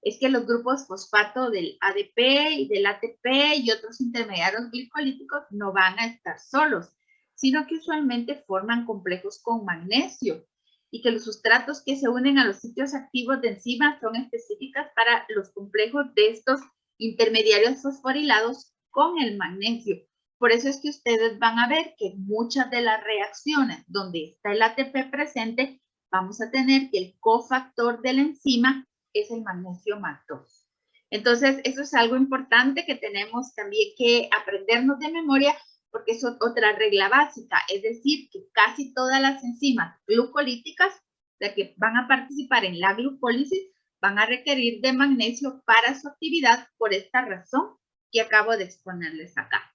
es que los grupos fosfato del ADP y del ATP y otros intermediarios glicolíticos no van a estar solos, sino que usualmente forman complejos con magnesio y que los sustratos que se unen a los sitios activos de enzimas son específicas para los complejos de estos intermediarios fosforilados con el magnesio. Por eso es que ustedes van a ver que muchas de las reacciones donde está el ATP presente, vamos a tener que el cofactor de la enzima es el magnesio más 2. Entonces, eso es algo importante que tenemos también que aprendernos de memoria porque es otra regla básica, es decir, que casi todas las enzimas glucolíticas de que van a participar en la glucólisis van a requerir de magnesio para su actividad por esta razón que acabo de exponerles acá.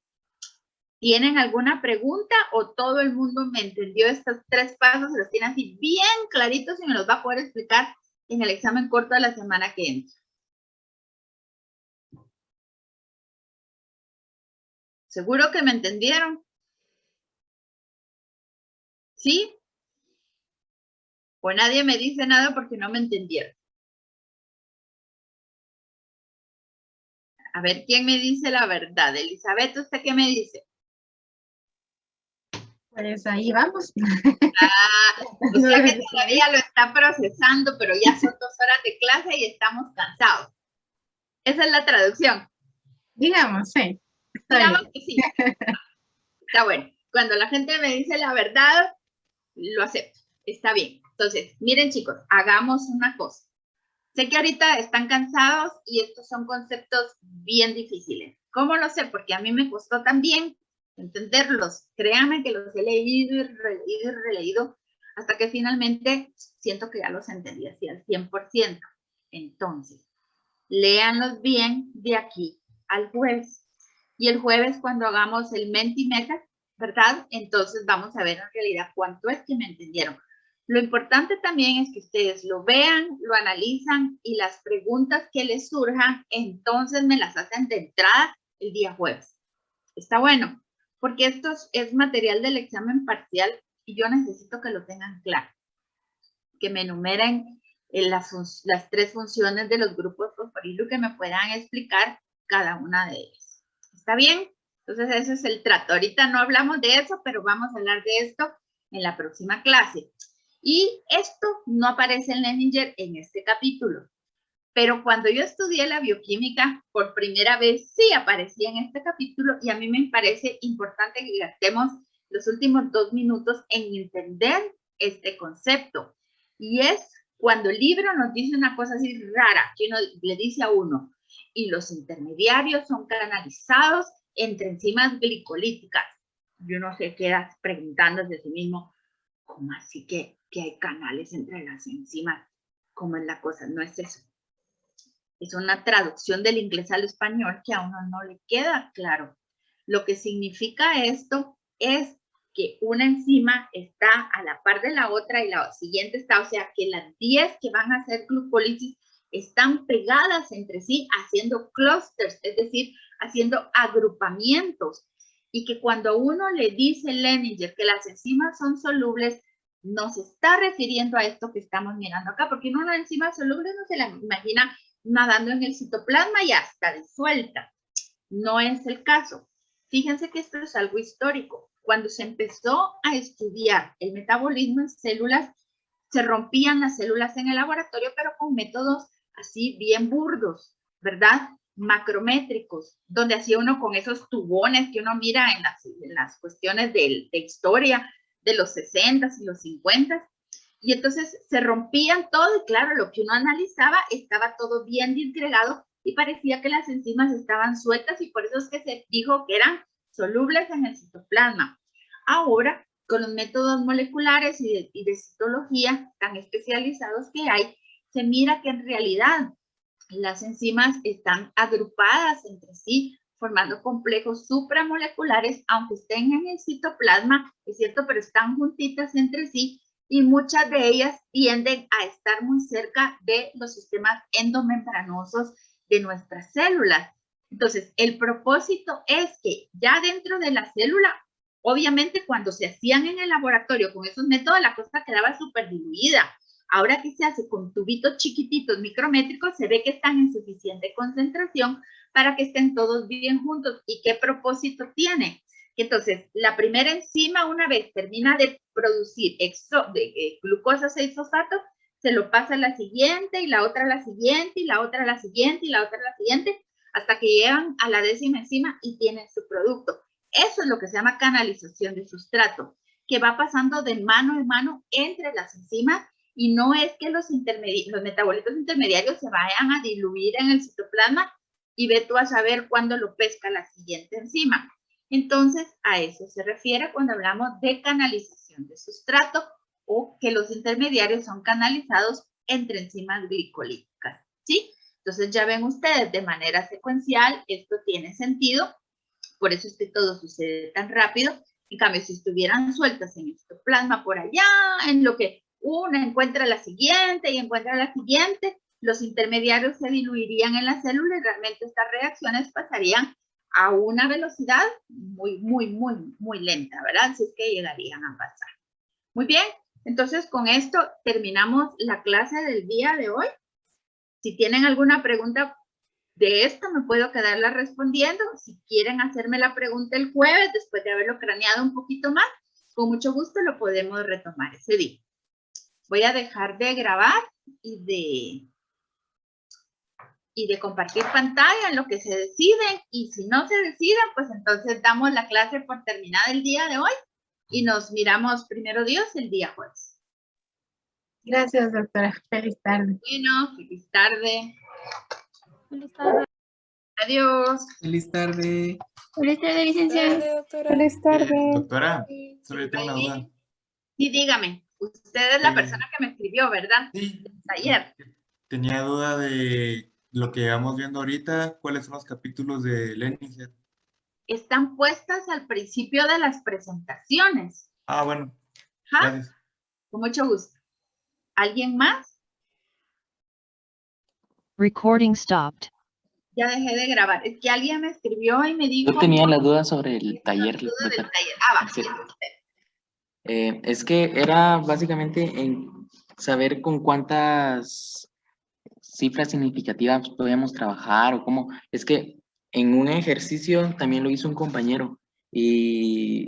¿Tienen alguna pregunta o todo el mundo me entendió estos 3 pasos? Los tiene así bien claritos y me los va a poder explicar en el examen corto de la semana que entra. ¿Seguro que me entendieron? ¿Sí? ¿O nadie me dice nada porque no me entendieron? A ver, ¿quién me dice la verdad? Elizabeth, ¿usted qué me dice? Pues ahí vamos. O sea que todavía lo está procesando, pero ya son 2 horas de clase y estamos cansados. Esa es la traducción. Digamos, sí. Digamos que sí. Está bueno. Cuando la gente me dice la verdad, lo acepto. Está bien. Entonces, miren chicos, hagamos una cosa. Sé que ahorita están cansados y estos son conceptos bien difíciles. ¿Cómo lo sé? Porque a mí me costó también entenderlos. Créanme que los he leído y releído y releído hasta que finalmente siento que ya los entendí así al 100%. Entonces, léanlos bien de aquí al jueves. Y el jueves cuando hagamos el Mentimeter, ¿verdad? Entonces vamos a ver en realidad cuánto es que me entendieron. Lo importante también es que ustedes lo vean, lo analizan y las preguntas que les surjan, entonces me las hacen de entrada el día jueves. Está bueno, porque esto es material del examen parcial y yo necesito que lo tengan claro. Que me enumeren las 3 funciones de los grupos fosforilo que me puedan explicar cada una de ellas. ¿Está bien? Entonces ese es el trato. Ahorita no hablamos de eso, pero vamos a hablar de esto en la próxima clase. Y esto no aparece en Leninger en este capítulo. Pero cuando yo estudié la bioquímica por primera vez, sí aparecía en este capítulo y a mí me parece importante que gastemos los últimos 2 minutos en entender este concepto. Y es cuando el libro nos dice una cosa así rara, que uno le dice a uno, y los intermediarios son canalizados entre enzimas glicolíticas. Y uno se queda preguntando de sí mismo, ¿cómo así que hay canales entre las enzimas? ¿Cómo es la cosa? No es eso. Es una traducción del inglés al español que a uno no le queda claro. Lo que significa esto es que una enzima está a la par de la otra y la siguiente está, o sea, que las 10 que van a hacer glucólisis están pegadas entre sí haciendo clusters, es decir, haciendo agrupamientos. Y que cuando uno le dice Leninger que las enzimas son solubles, no se está refiriendo a esto que estamos mirando acá, porque una enzima soluble no se la imagina nadando en el citoplasma y hasta disuelta. No es el caso. Fíjense que esto es algo histórico. Cuando se empezó a estudiar el metabolismo en células, se rompían las células en el laboratorio, pero con métodos así bien burdos, ¿verdad? Macrométricos, donde hacía uno con esos tubones que uno mira en las cuestiones de historia de los 60s y los 50s. Y entonces se rompían todo y claro, lo que uno analizaba estaba todo bien disgregado y parecía que las enzimas estaban sueltas y por eso es que se dijo que eran solubles en el citoplasma. Ahora, con los métodos moleculares y de citología tan especializados que hay, se mira que en realidad las enzimas están agrupadas entre sí, formando complejos supramoleculares, aunque estén en el citoplasma, es cierto, pero están juntitas entre sí, y muchas de ellas tienden a estar muy cerca de los sistemas endomembranosos de nuestras células. Entonces, el propósito es que ya dentro de la célula, obviamente cuando se hacían en el laboratorio con esos métodos, la cosa quedaba súper diluida. Ahora que se hace con tubitos chiquititos micrométricos, se ve que están en suficiente concentración para que estén todos bien juntos. ¿Y qué propósito tiene? Entonces, la primera enzima, una vez termina de producir glucosa 6-fosfato, se lo pasa a la siguiente, y la otra a la siguiente, y la otra a la siguiente, y la otra a la siguiente, hasta que llegan a la 10ª enzima y tienen su producto. Eso es lo que se llama canalización de sustrato, que va pasando de mano en mano entre las enzimas, y no es que los metabolitos intermediarios se vayan a diluir en el citoplasma y ve tú a saber cuándo lo pesca la siguiente enzima. Entonces, a eso se refiere cuando hablamos de canalización de sustrato o que los intermediarios son canalizados entre enzimas glicolíticas, ¿sí? Entonces, ya ven ustedes, de manera secuencial, esto tiene sentido, por eso es que todo sucede tan rápido. En cambio, si estuvieran sueltas en el citoplasma por allá, en lo que una encuentra la siguiente y encuentra la siguiente, los intermediarios se diluirían en la célula y realmente estas reacciones pasarían a una velocidad muy lenta, ¿verdad? Si es que llegarían a pasar. Muy bien, entonces con esto terminamos la clase del día de hoy. Si tienen alguna pregunta de esto, me puedo quedarla respondiendo. Si quieren hacerme la pregunta el jueves, después de haberlo craneado un poquito más, con mucho gusto lo podemos retomar ese día. Voy a dejar de grabar y de compartir pantalla en lo que se deciden, y si no se deciden, pues entonces damos la clase por terminada el día de hoy y nos miramos primero Dios el día jueves. Gracias, doctora. Feliz tarde. Bueno, feliz tarde. Feliz tarde. Adiós. Feliz tarde. Feliz tarde, licenciada. Feliz tarde. Doctora, solo tengo una duda. Sí, dígame. Usted es la persona que me escribió, ¿verdad? Sí, Ayer. tenía duda de lo que vamos viendo ahorita. ¿Cuáles son los capítulos de Leninger? Están puestas al principio de las presentaciones. Ah, bueno. ¿Ja? Gracias. Con mucho gusto. ¿Alguien más? Recording stopped. Ya dejé de grabar. Es que alguien me escribió y me dijo... Yo tenía la duda sobre el La taller. duda del doctora. taller. Ah, va. Sí. usted. Es que era básicamente en saber con cuántas cifras significativas podíamos trabajar o cómo. Es que en un ejercicio también lo hizo un compañero y